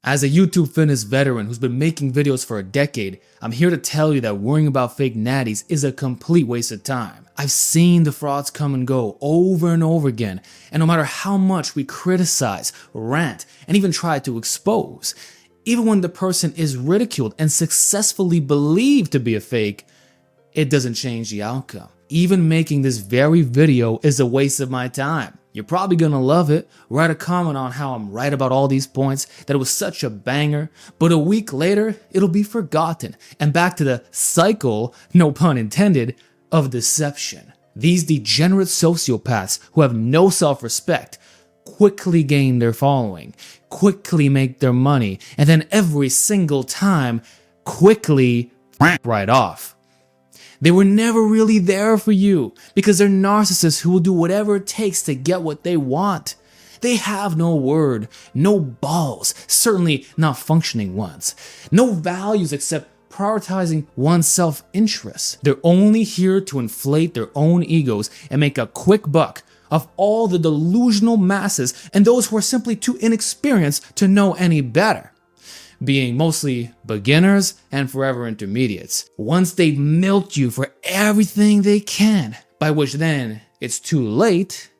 As a YouTube fitness veteran who's been making videos for a decade, I'm here to tell you that worrying about fake natties is a complete waste of time. I've seen the frauds come and go over and over again, and no matter how much we criticize, rant, and even try to expose, even when the person is ridiculed and successfully believed to be a fake, it doesn't change the outcome. Even making this very video is a waste of my time. You're probably gonna love it, write a comment on how I'm right about all these points, that it was such a banger, but a week later, it'll be forgotten, and back to the cycle, no pun intended, of deception. These degenerate sociopaths who have no self-respect quickly gain their following, quickly make their money, and then every single time, quickly right off. They were never really there for you because they're narcissists who will do whatever it takes to get what they want. They have no word, no balls, certainly not functioning ones, no values except prioritizing one's self-interest. They're only here to inflate their own egos and make a quick buck of all the delusional masses and those who are simply too inexperienced to know any better, being mostly beginners and forever intermediates. Once they've milked you for everything they can, by which then it's too late,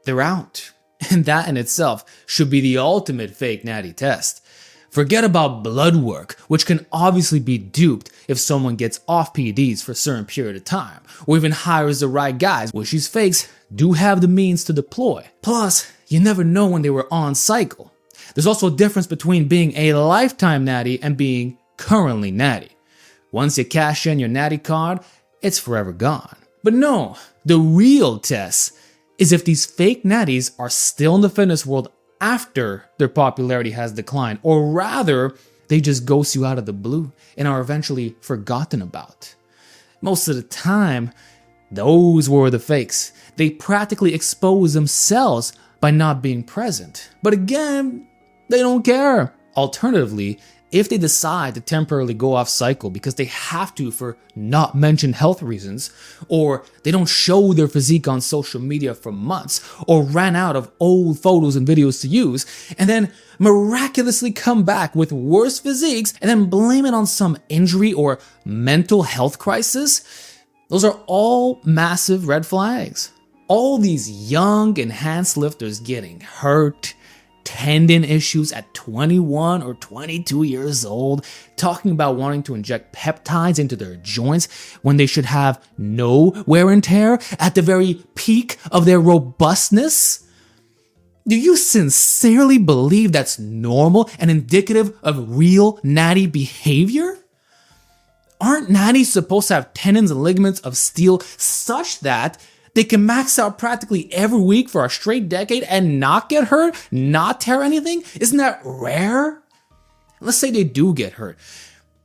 they're out. And that in itself should be the ultimate fake natty test. Forget about blood work, which can obviously be duped if someone gets off PEDs for a certain period of time, or even hires the right guys, which these fakes do have the means to deploy. Plus, you never know when they were on cycle. There's also a difference between being a lifetime natty and being currently natty. Once you cash in your natty card, it's forever gone. But no, the real test is if these fake natties are still in the fitness world after their popularity has declined, or rather, they just ghost you out of the blue and are eventually forgotten about. Most of the time, those were the fakes. They practically expose themselves by not being present. But again, they don't care. Alternatively, if they decide to temporarily go off cycle because they have to for not mentioned health reasons, or they don't show their physique on social media for months, or ran out of old photos and videos to use, and then miraculously come back with worse physiques and then blame it on some injury or mental health crisis, those are all massive red flags. All these young, enhanced lifters getting hurt, tendon issues at 21 or 22 years old, talking about wanting to inject peptides into their joints when they should have no wear and tear at the very peak of their robustness? Do you sincerely believe that's normal and indicative of real natty behavior? Aren't natties supposed to have tendons and ligaments of steel such that they can max out practically every week for a straight decade and not get hurt, not tear anything? Isn't that rare? Let's say they do get hurt.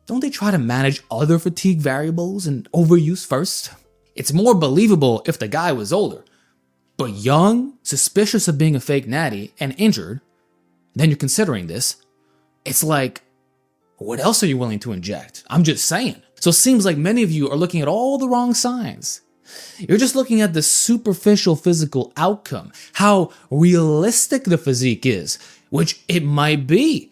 Don't they try to manage other fatigue variables and overuse first? It's more believable if the guy was older, but young, suspicious of being a fake natty, and injured, then you're considering this. It's like, what else are you willing to inject? I'm just saying. So it seems like many of you are looking at all the wrong signs. You're just looking at the superficial physical outcome, how realistic the physique is, which it might be,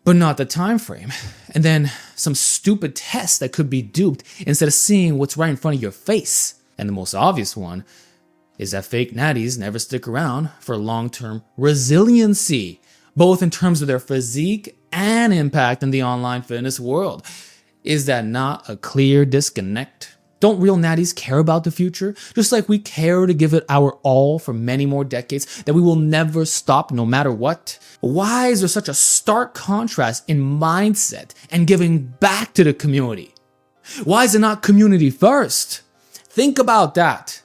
but not the time frame. And then some stupid test that could be duped instead of seeing what's right in front of your face. And the most obvious one is that fake natties never stick around for long-term resiliency, both in terms of their physique and impact in the online fitness world. Is that not a clear disconnect? Don't real natties care about the future? Just like we care to give it our all for many more decades, that we will never stop no matter what? Why is there such a stark contrast in mindset and giving back to the community? Why is it not community first? Think about that.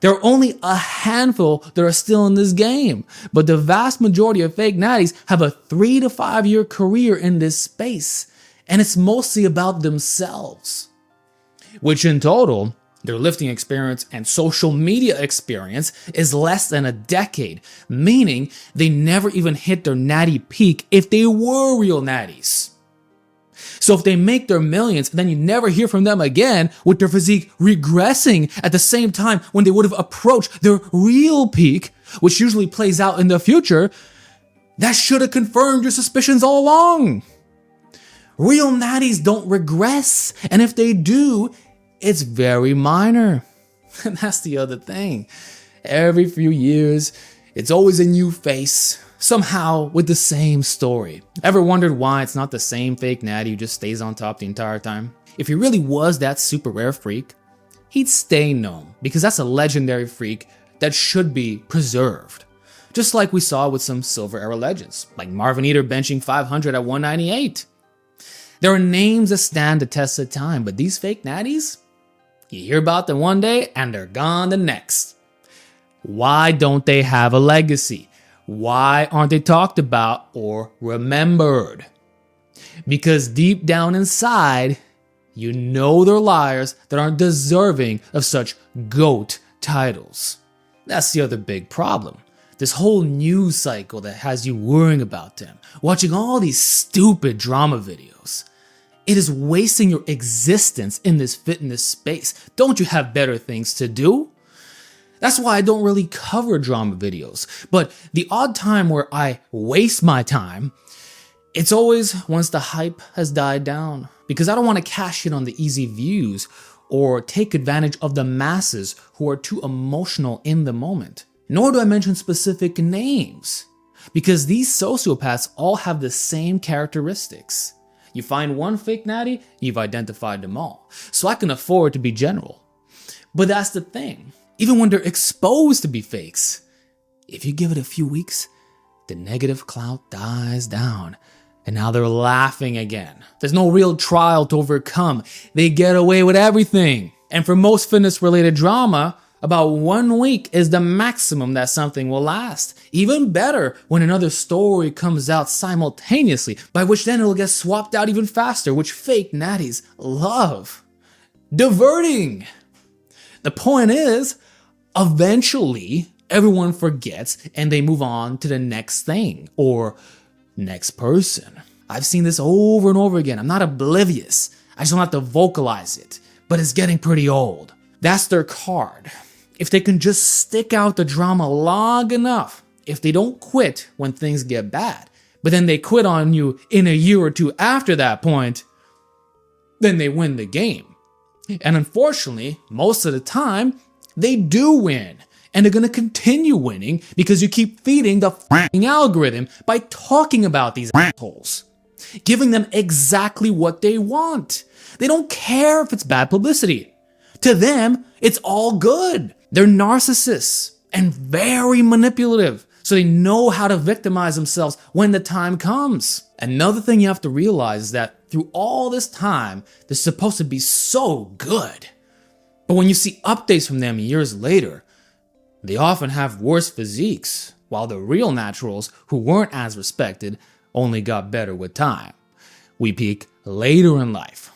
There are only a handful that are still in this game, but the vast majority of fake natties have a 3 to 5 year career in this space, and it's mostly about themselves. Which in total, their lifting experience and social media experience is less than a decade, meaning they never even hit their natty peak if they were real natties. So if they make their millions, then you never hear from them again with their physique regressing at the same time when they would have approached their real peak, which usually plays out in the future, That should have confirmed your suspicions all along. Real natties don't regress, and if they do, it's very minor. And that's the other thing. Every few years, it's always a new face, somehow with the same story. Ever wondered why it's not the same fake natty who just stays on top the entire time? If he really was that super rare freak, he'd stay known, because that's a legendary freak that should be preserved. Just like we saw with some Silver Era legends, like Marvin Eater benching 500 at 198. There are names that stand the test of time, but these fake natties, you hear about them one day and they're gone the next. Why don't they have a legacy? Why aren't they talked about or remembered? Because deep down inside, you know they're liars that aren't deserving of such GOAT titles. That's the other big problem. This whole news cycle that has you worrying about them, watching all these stupid drama videos. It is wasting your existence in this fitness space. Don't you have better things to do? That's why I don't really cover drama videos. But the odd time where I waste my time, it's always once the hype has died down. Because I don't want to cash in on the easy views or take advantage of the masses who are too emotional in the moment. Nor do I mention specific names, because these sociopaths all have the same characteristics. You find one fake natty, you've identified them all. So I can afford to be general. But that's the thing. Even when they're exposed to be fakes, if you give it a few weeks, the negative clout dies down. And now they're laughing again. There's no real trial to overcome. They get away with everything. And for most fitness-related drama, about 1 week is the maximum that something will last. Even better when another story comes out simultaneously, by which then it'll get swapped out even faster, which fake natties love. Diverting. The point is, eventually, everyone forgets and they move on to the next thing or next person. I've seen this over and over again. I'm not oblivious. I just don't have to vocalize it. But it's getting pretty old. That's their card. If they can just stick out the drama long enough, if they don't quit when things get bad, but then they quit on you in a year or two after that point, then they win the game. And unfortunately, most of the time, they do win. And they're going to continue winning because you keep feeding the f***ing algorithm by talking about these assholes. Giving them exactly what they want. They don't care if it's bad publicity. To them, it's all good. They're narcissists and very manipulative. So they know how to victimize themselves when the time comes. Another thing you have to realize is that through all this time, they're supposed to be so good. But when you see updates from them years later, they often have worse physiques, while the real naturals who weren't as respected only got better with time. We peak later in life.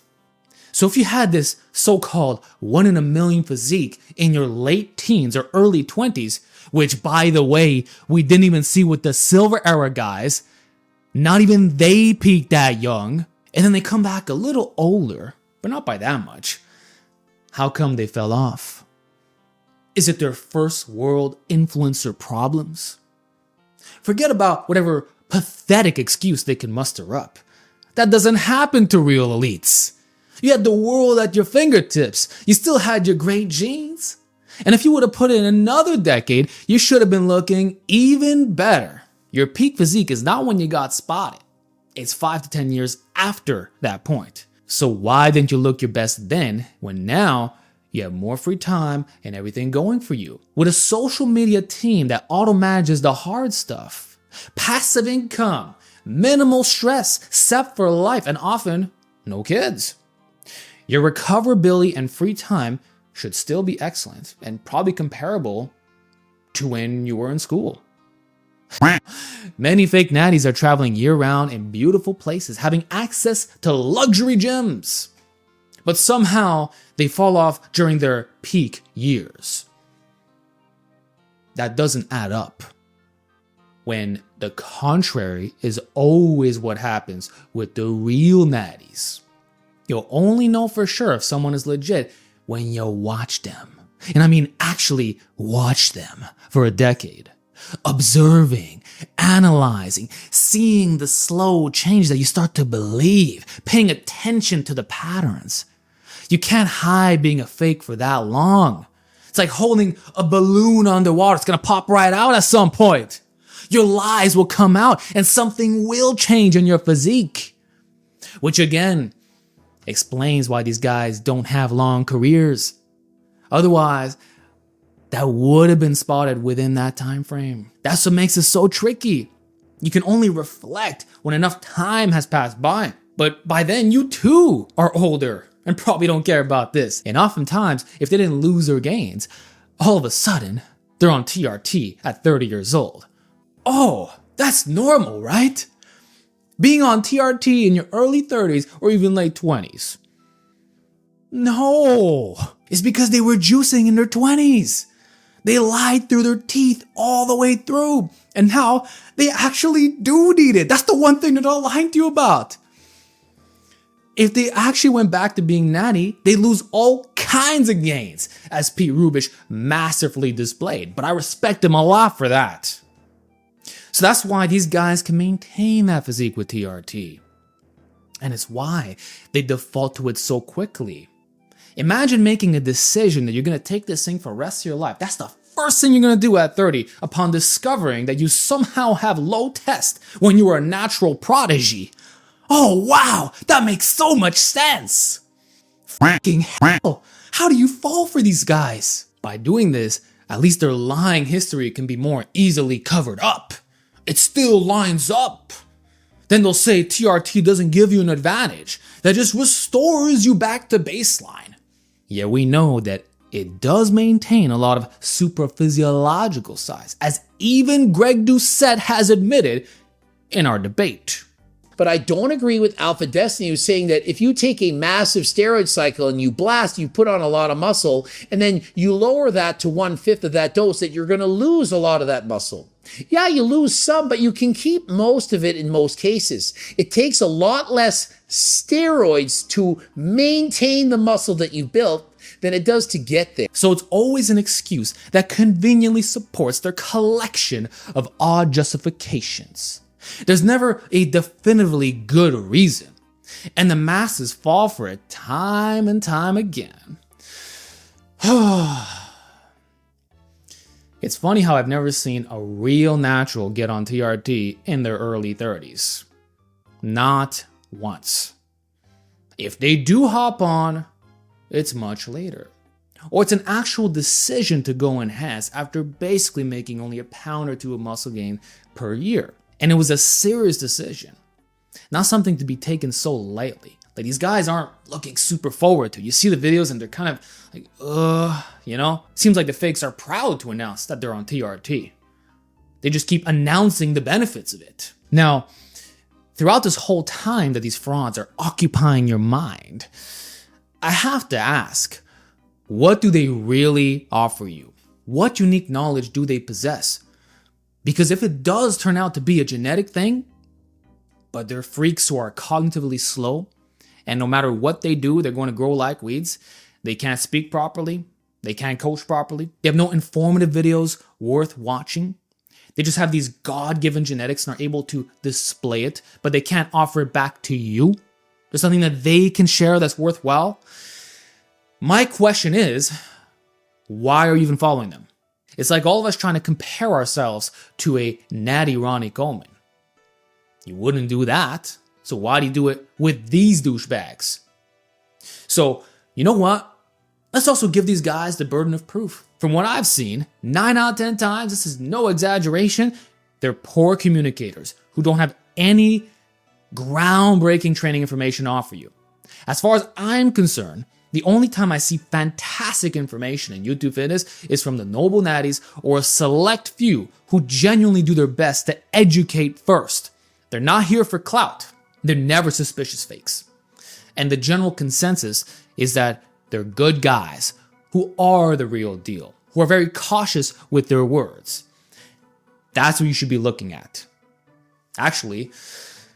So if you had this so-called 1 in a million physique in your late teens or early 20s, which by the way, we didn't even see with the Silver Era guys, not even they peaked that young, and then they come back a little older, but not by that much. How come they fell off? Is it their first world influencer problems? Forget about whatever pathetic excuse they can muster up. That doesn't happen to real elites. You had the world at your fingertips. You still had your great genes. And if you would have put in another decade, you should have been looking even better. Your peak physique is not when you got spotted. It's 5 to 10 years after that point. So why didn't you look your best then when now you have more free time and everything going for you? With a social media team that auto-manages the hard stuff, passive income, minimal stress, set for life, and often no kids. Your recoverability and free time should still be excellent and probably comparable to when you were in school. Many fake natties are traveling year-round in beautiful places, having access to luxury gyms. But somehow they fall off during their peak years. That doesn't add up. When the contrary is always what happens with the real natties. You'll only know for sure if someone is legit when you watch them. And I mean actually watch them for a decade. Observing, analyzing, seeing the slow change that you start to believe, paying attention to the patterns. You can't hide being a fake for that long. It's like holding a balloon underwater. It's gonna pop right out at some point. Your lies will come out and something will change in your physique. Which again, explains why these guys don't have long careers. Otherwise, that would have been spotted within that time frame. That's what makes it so tricky. You can only reflect when enough time has passed by. But by then, you too are older and probably don't care about this. And oftentimes, if they didn't lose their gains, all of a sudden, they're on TRT at 30 years old. Oh, that's normal, right? Being on TRT in your early 30s or even late 20s. No, it's because they were juicing in their 20s. They lied through their teeth all the way through. And now they actually do need it. That's the one thing that I'll lie to you about. If they actually went back to being natty, they lose all kinds of gains, as Pete Rubish masterfully displayed. But I respect him a lot for that. So that's why these guys can maintain that physique with TRT. And it's why they default to it so quickly. Imagine making a decision that you're going to take this thing for the rest of your life. That's the first thing you're going to do at 30 upon discovering that you somehow have low test when you were a natural prodigy. Oh wow, that makes so much sense. Freaking hell, how do you fall for these guys? By doing this, at least their lying history can be more easily covered up. It still lines up. Then they'll say TRT doesn't give you an advantage, that just restores you back to baseline. Yet we know that it does maintain a lot of supraphysiological size, as even Greg Doucette has admitted in our debate. But I don't agree with Alpha Destiny, who's saying that if you take a massive steroid cycle and you blast, you put on a lot of muscle, and then you lower that to 1/5 of that dose, that you're going to lose a lot of that muscle. Yeah, you lose some, but you can keep most of it in most cases. It takes a lot less steroids to maintain the muscle that you built than it does to get there. So it's always an excuse that conveniently supports their collection of odd justifications. There's never a definitively good reason, and the masses fall for it time and time again. It's funny how I've never seen a real natural get on TRT in their early 30s. Not once. If they do hop on, it's much later. Or it's an actual decision to go enhance after basically making only a pound or two of muscle gain per year. And it was a serious decision, not something to be taken so lightly. Like, these guys aren't looking super forward to. You see the videos and they're kind of like, you know? Seems like the fakes are proud to announce that they're on TRT. They just keep announcing the benefits of it. Now, throughout this whole time that these frauds are occupying your mind, I have to ask, what do they really offer you? What unique knowledge do they possess? Because if it does turn out to be a genetic thing, but they're freaks who are cognitively slow, and no matter what they do, they're going to grow like weeds, they can't speak properly, they can't coach properly, they have no informative videos worth watching, they just have these God-given genetics and are able to display it, but they can't offer it back to you. There's something that they can share that's worthwhile. My question is, why are you even following them? It's like all of us trying to compare ourselves to a natty Ronnie Coleman. You wouldn't do that, so why do you do it with these douchebags? So, you know what? Let's also give these guys the burden of proof. From what I've seen, 9 out of 10 times, this is no exaggeration, they're poor communicators who don't have any groundbreaking training information to offer you. As far as I'm concerned, the only time I see fantastic information in YouTube fitness is from the noble natties or a select few who genuinely do their best to educate first. They're not here for clout. They're never suspicious fakes. And the general consensus is that they're good guys who are the real deal, who are very cautious with their words. That's what you should be looking at. Actually,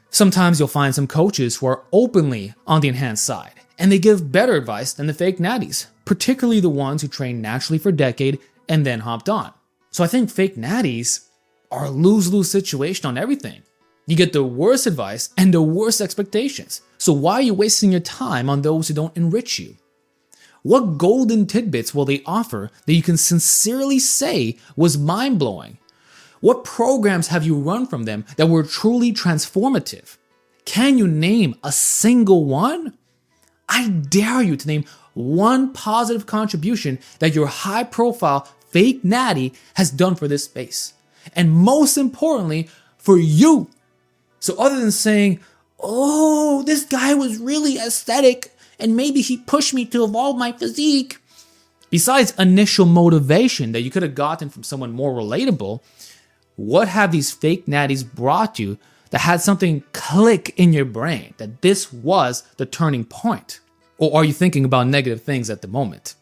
sometimes you'll find some coaches who are openly on the enhanced side, and they give better advice than the fake natties, particularly the ones who trained naturally for a decade and then hopped on. So I think fake natties are a lose-lose situation on everything. You get the worst advice and the worst expectations. So why are you wasting your time on those who don't enrich you? What golden tidbits will they offer that you can sincerely say was mind-blowing? What programs have you run from them that were truly transformative? Can you name a single one? I dare you to name one positive contribution that your high-profile fake natty has done for this space. And most importantly, for you. So other than saying, oh, this guy was really aesthetic and maybe he pushed me to evolve my physique, besides initial motivation that you could have gotten from someone more relatable, what have these fake natties brought you that had something click in your brain that this was the turning point? Or are you thinking about negative things at the moment?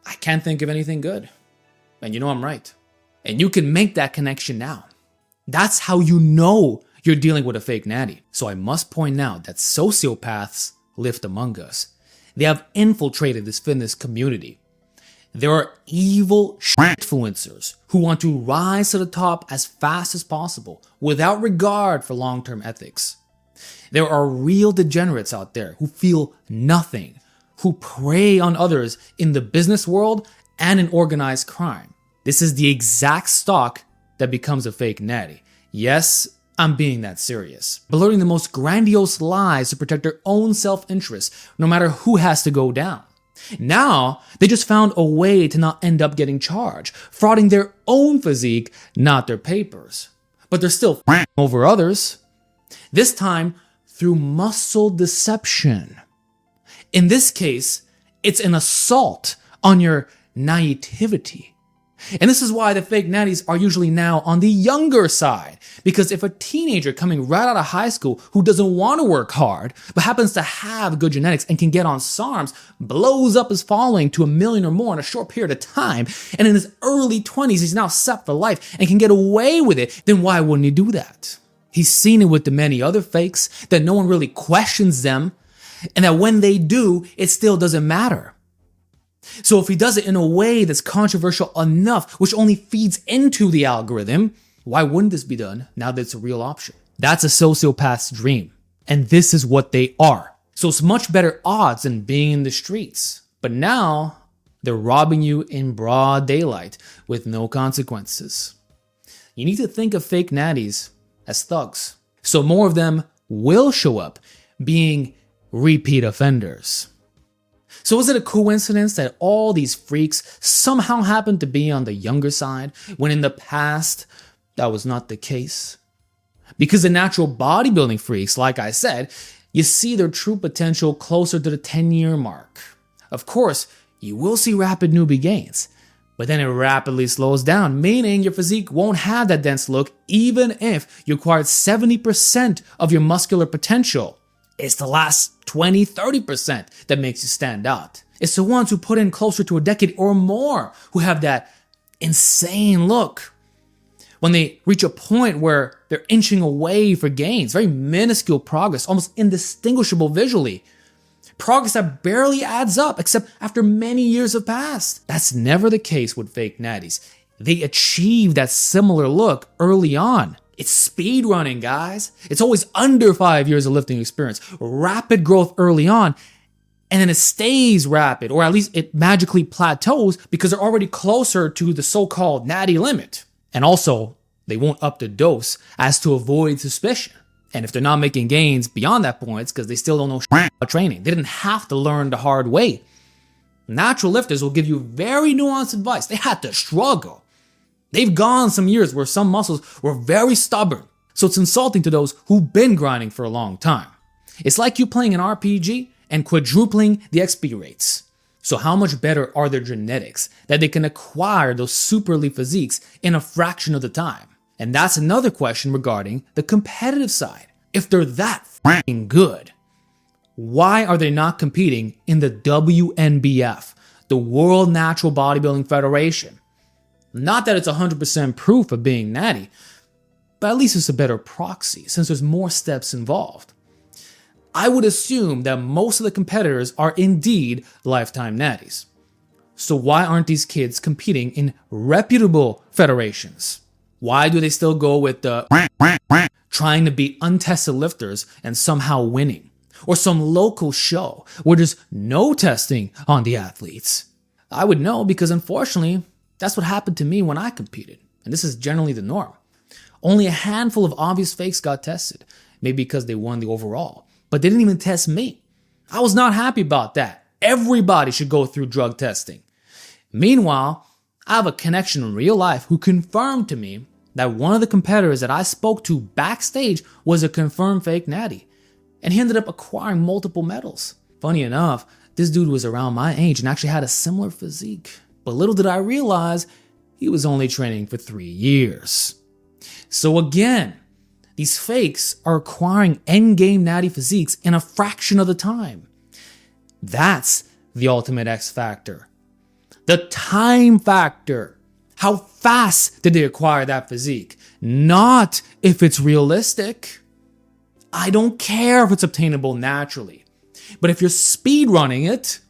I can't think of anything good. And you know I'm right. And you can make that connection now. That's how you know you're dealing with a fake natty. So I must point out that sociopaths live among us. They have infiltrated this fitness community. There are evil influencers who want to rise to the top as fast as possible without regard for long-term ethics. There are real degenerates out there who feel nothing, who prey on others in the business world and in organized crime. This is the exact stock that becomes a fake natty. Yes, I'm being that serious. Blurting the most grandiose lies to protect their own self-interest, no matter who has to go down. Now, they just found a way to not end up getting charged, frauding their own physique, not their papers. But they're still over others. This time, through muscle deception. In this case, it's an assault on your naivety. And this is why the fake natties are usually now on the younger side. Because if a teenager coming right out of high school who doesn't want to work hard, but happens to have good genetics and can get on SARMs, blows up his following to 1 million or more in a short period of time, and in his early 20s he's now set for life and can get away with it, then why wouldn't he do that? He's seen it with the many other fakes that no one really questions them, and that when they do, it still doesn't matter. So if he does it in a way that's controversial enough, which only feeds into the algorithm, why wouldn't this be done now that it's a real option? That's a sociopath's dream. And this is what they are. So it's much better odds than being in the streets. But now they're robbing you in broad daylight with no consequences. You need to think of fake natties as thugs. So more of them will show up being repeat offenders. So is it a coincidence that all these freaks somehow happen to be on the younger side when in the past that was not the case? Because the natural bodybuilding freaks, like I said, you see their true potential closer to the 10-year mark. Of course, you will see rapid newbie gains, but then it rapidly slows down, meaning your physique won't have that dense look even if you acquired 70% of your muscular potential. It's the last 20-30% that makes you stand out. It's the ones who put in closer to a decade or more who have that insane look. When they reach a point where they're inching away for gains, very minuscule progress, almost indistinguishable visually. Progress that barely adds up except after many years have passed. That's never the case with fake natties. They achieve that similar look early on. It's speed running, guys. It's always under 5 years of lifting experience. Rapid growth early on, and then it stays rapid, or at least it magically plateaus because they're already closer to the so-called natty limit. And also, they won't up the dose as to avoid suspicion. And if they're not making gains beyond that point, it's because they still don't know about training. They didn't have to learn the hard way. Natural lifters will give you very nuanced advice. They had to struggle. They've gone some years where some muscles were very stubborn. So it's insulting to those who've been grinding for a long time. It's like you playing an RPG and quadrupling the XP rates. So how much better are their genetics that they can acquire those super elite physiques in a fraction of the time? And that's another question regarding the competitive side. If they're that f***ing good, why are they not competing in the WNBF, the World Natural Bodybuilding Federation? Not that it's 100% proof of being natty, but at least it's a better proxy since there's more steps involved. I would assume that most of the competitors are indeed lifetime natties. So why aren't these kids competing in reputable federations? Why do they still go with the trying to be untested lifters and somehow winning? Or some local show where there's no testing on the athletes? I would know because unfortunately, that's what happened to me when I competed. And this is generally the norm. Only a handful of obvious fakes got tested, maybe because they won the overall. But they didn't even test me. I was not happy about that. Everybody should go through drug testing. Meanwhile, I have a connection in real life who confirmed to me that one of the competitors that I spoke to backstage was a confirmed fake natty. And he ended up acquiring multiple medals. Funny enough, this dude was around my age and actually had a similar physique. But little did I realize he was only training for 3 years. So again, these fakes are acquiring endgame natty physiques in a fraction of the time. That's the ultimate X factor. The time factor. How fast did they acquire that physique? Not if it's realistic. I don't care if it's obtainable naturally. But if you're speed running it,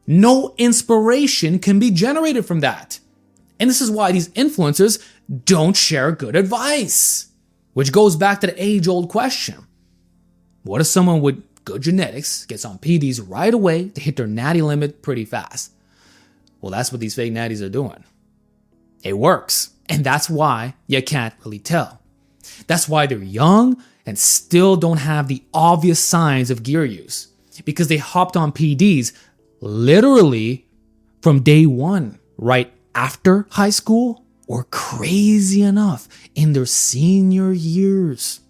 no inspiration can be generated from that. And this is why these influencers don't share good advice. Which goes back to the age-old question. What if someone with good genetics gets on PDs right away to hit their natty limit pretty fast? Well, that's what these fake natties are doing. It works. And that's why you can't really tell. That's why they're young and still don't have the obvious signs of gear use. Because they hopped on PDs literally from day one, right after high school, or crazy enough, in their senior years.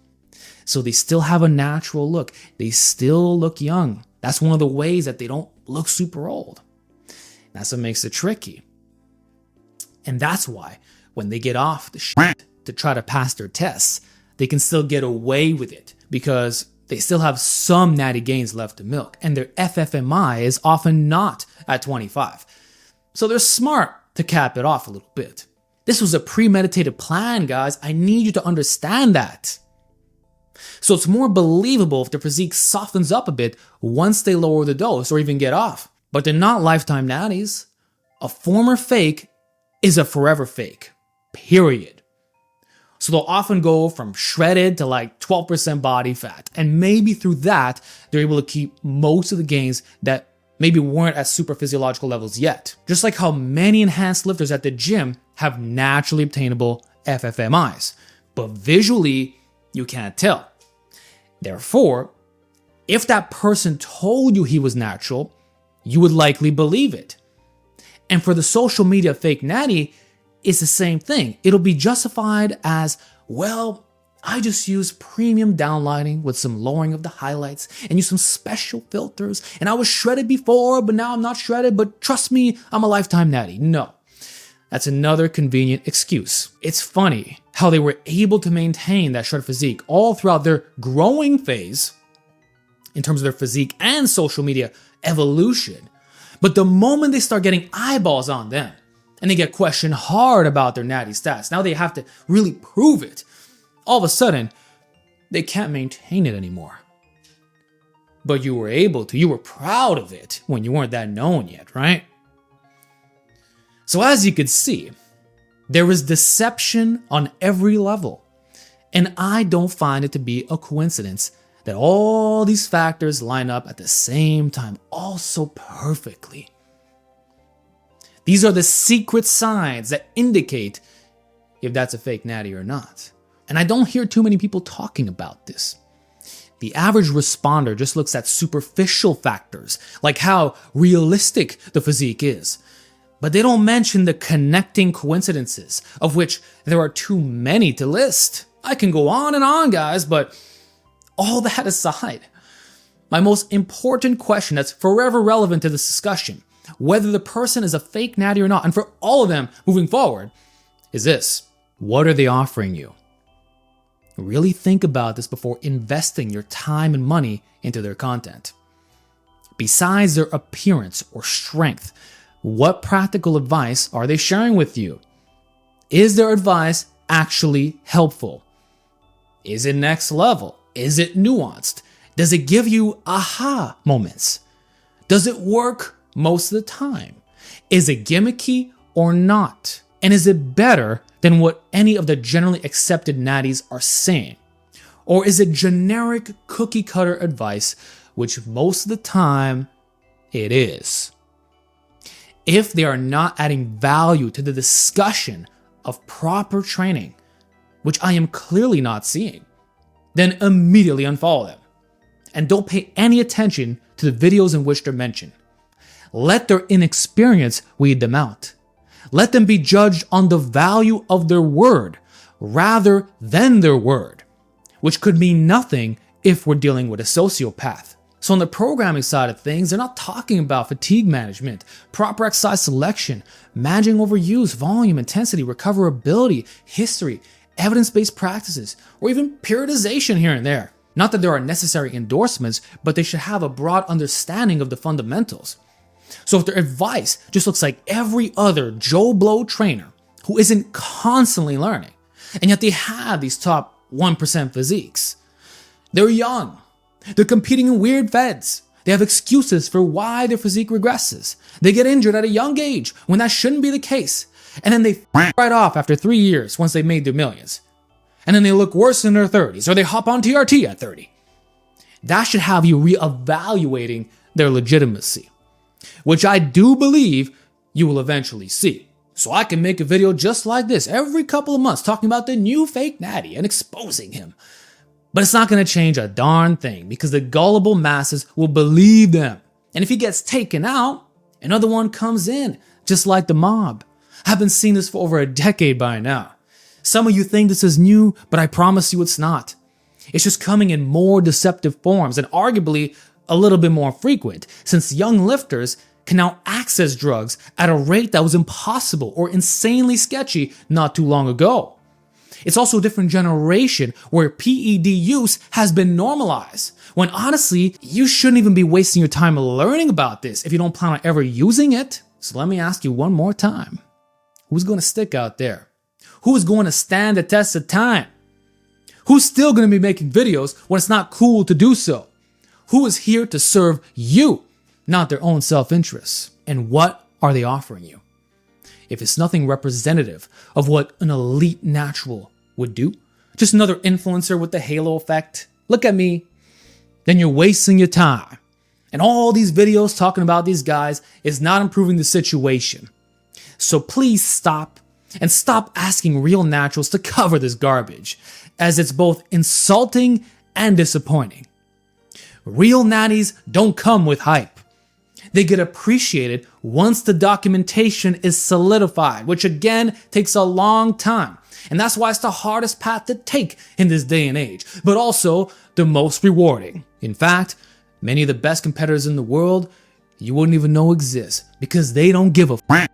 So they still have a natural look. They still look young. That's one of the ways that they don't look super old. That's what makes it tricky. And that's why when they get off the shit to try to pass their tests, they can still get away with it because they still have some natty gains left to milk, and their FFMI is often not at 25. So they're smart to cap it off a little bit. This was a premeditated plan, guys. I need you to understand that. So it's more believable if their physique softens up a bit once they lower the dose or even get off. But they're not lifetime natties. A former fake is a forever fake, period. So they'll often go from shredded to like 12% body fat. And maybe through that, they're able to keep most of the gains that maybe weren't at super physiological levels yet. Just like how many enhanced lifters at the gym have naturally obtainable FFMIs. But visually, you can't tell. Therefore, if that person told you he was natural, you would likely believe it. And for the social media fake natty, it's the same thing. It'll be justified as, well, I just use premium downlighting with some lowering of the highlights and use some special filters. And I was shredded before, but now I'm not shredded. But trust me, I'm a lifetime natty. No, that's another convenient excuse. It's funny how they were able to maintain that shred physique all throughout their growing phase in terms of their physique and social media evolution. But the moment they start getting eyeballs on them and they get questioned hard about their natty stats, now they have to really prove it. All of a sudden, they can't maintain it anymore. But you were able to, you were proud of it when you weren't that known yet, right? So as you could see, there is deception on every level. And I don't find it to be a coincidence that all these factors line up at the same time, all so perfectly. These are the secret signs that indicate if that's a fake natty or not. And I don't hear too many people talking about this. The average responder just looks at superficial factors, like how realistic the physique is. But they don't mention the connecting coincidences, of which there are too many to list. I can go on and on, guys, but all that aside, my most important question that's forever relevant to this discussion, whether the person is a fake natty or not, and for all of them moving forward, is this: what are they offering you? Really think about this before investing your time and money into their content. Besides their appearance or strength, what practical advice are they sharing with you? Is their advice actually helpful? Is it next level? Is it nuanced? Does it give you aha moments? Does it work most of the time? Is it gimmicky or not? And is it better than what any of the generally accepted natties are saying? Or is it generic cookie cutter advice, which most of the time it is? If they are not adding value to the discussion of proper training, which I am clearly not seeing, then immediately unfollow them. And don't pay any attention to the videos in which they're mentioned. Let their inexperience weed them out. Let them be judged on the value of their word rather than their word, which could mean nothing if we're dealing with a sociopath. So on the programming side of things, they're not talking about fatigue management, proper exercise selection, managing overuse, volume, intensity, recoverability, history, evidence-based practices, or even periodization here and there. Not that there are necessary endorsements, but they should have a broad understanding of the fundamentals. So if their advice just looks like every other Joe Blow trainer who isn't constantly learning, and yet they have these top 1% physiques, they're young, they're competing in weird feds, they have excuses for why their physique regresses, they get injured at a young age when that shouldn't be the case, and then they right off after 3 years once they've made their millions. And then they look worse in their 30s, or they hop on TRT at 30. That should have you reevaluating their legitimacy, which I do believe you will eventually see. So I can make a video just like this every couple of months talking about the new fake natty and exposing him. But it's not going to change a darn thing because the gullible masses will believe them. And if he gets taken out, another one comes in, just like the mob. I've been seeing this for over a decade by now. Some of you think this is new, but I promise you it's not. It's just coming in more deceptive forms and arguably a little bit more frequent, since young lifters can now access drugs at a rate that was impossible or insanely sketchy not too long ago. It's also a different generation where PED use has been normalized, when honestly, you shouldn't even be wasting your time learning about this if you don't plan on ever using it. So let me ask you one more time. Who's going to stick out there? Who is going to stand the test of time? Who's still going to be making videos when it's not cool to do so? Who is here to serve you, not their own self-interest? And what are they offering you? If it's nothing representative of what an elite natural would do, just another influencer with the halo effect, look at me, then you're wasting your time. And all these videos talking about these guys is not improving the situation. So please stop. And stop asking real naturals to cover this garbage, as it's both insulting and disappointing. Real natties don't come with hype. They get appreciated once the documentation is solidified, which again takes a long time. And that's why it's the hardest path to take in this day and age, but also the most rewarding. In fact, many of the best competitors in the world you wouldn't even know exist because they don't give a f***.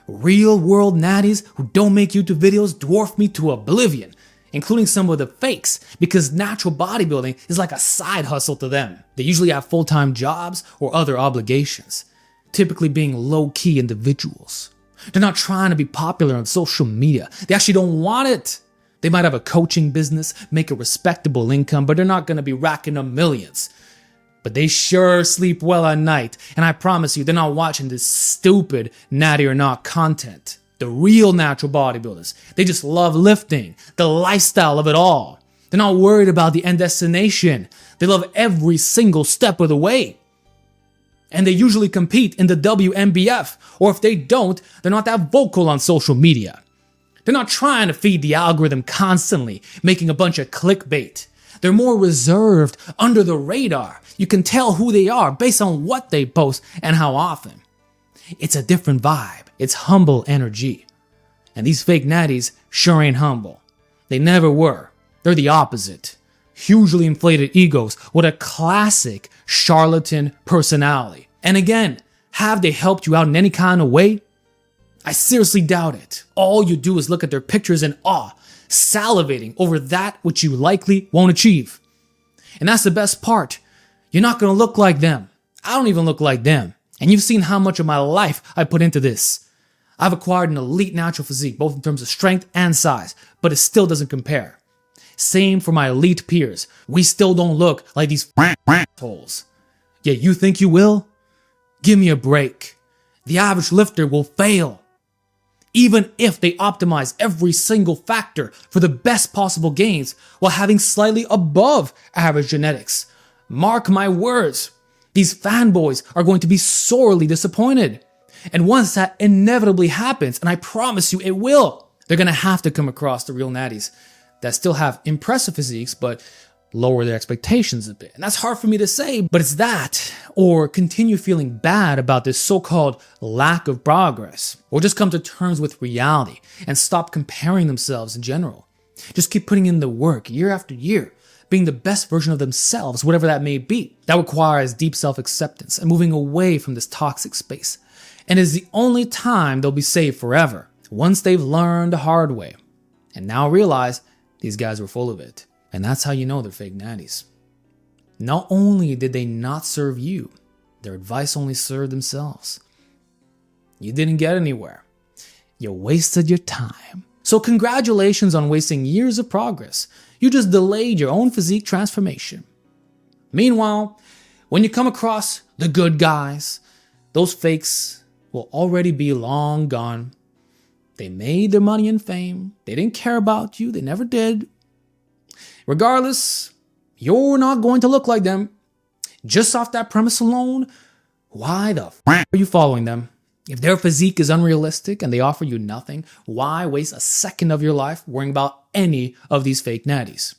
Real world natties who don't make YouTube videos dwarf me to oblivion, including some of the fakes, because natural bodybuilding is like a side hustle to them. They usually have full-time jobs or other obligations, typically being low-key individuals. They're not trying to be popular on social media. They actually don't want it. They might have a coaching business, make a respectable income, but they're not going to be racking up millions. But they sure sleep well at night, and I promise you they're not watching this stupid natty or not content. The real natural bodybuilders, they just love lifting, the lifestyle of it all. They're not worried about the end destination. They love every single step of the way. And they usually compete in the WNBF, or if they don't, they're not that vocal on social media. They're not trying to feed the algorithm constantly, making a bunch of clickbait. They're more reserved, under the radar. You can tell who they are based on what they post and how often. It's a different vibe. It's humble energy. And these fake natties sure ain't humble. They never were. They're the opposite. Hugely inflated egos with a classic charlatan personality. And again, have they helped you out in any kind of way? I seriously doubt it. All you do is look at their pictures in awe, salivating over that which you likely won't achieve. And that's the best part. You're not going to look like them. I don't even look like them. And you've seen how much of my life I put into this. I've acquired an elite natural physique, both in terms of strength and size, but it still doesn't compare. Same for my elite peers. We still don't look like these assholes. Yet you think you will? Give me a break. The average lifter will fail, even if they optimize every single factor for the best possible gains while having slightly above average genetics. Mark my words, these fanboys are going to be sorely disappointed. And once that inevitably happens, and I promise you it will, they're going to have to come across the real natties that still have impressive physiques but lower their expectations a bit. And that's hard for me to say, but it's that, or continue feeling bad about this so-called lack of progress, or just come to terms with reality and stop comparing themselves in general. Just keep putting in the work year after year, being the best version of themselves, whatever that may be. That requires deep self-acceptance and moving away from this toxic space. And is the only time they'll be saved forever, once they've learned the hard way and now realize these guys were full of it. And that's how you know they're fake natties. Not only did they not serve you, their advice only served themselves. You didn't get anywhere. You wasted your time. So congratulations on wasting years of progress. You just delayed your own physique transformation. Meanwhile, when you come across the good guys, those fakes will already be long gone. They made their money and fame. They didn't care about you. They never did. Regardless, you're not going to look like them. Just off that premise alone, why the f are you following them? If their physique is unrealistic and they offer you nothing, why waste a second of your life worrying about any of these fake natties?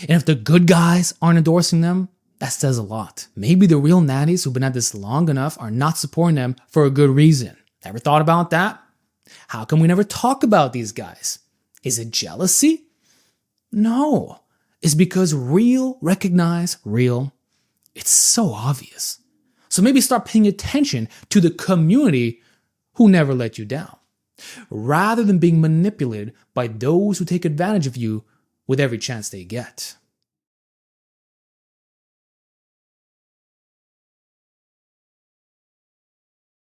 And if the good guys aren't endorsing them, that says a lot. Maybe the real natties who've been at this long enough are not supporting them for a good reason. Ever thought about that? How come we never talk about these guys? Is it jealousy? No. It's because real recognize real. It's so obvious. So maybe start paying attention to the community who never let you down, rather than being manipulated by those who take advantage of you with every chance they get.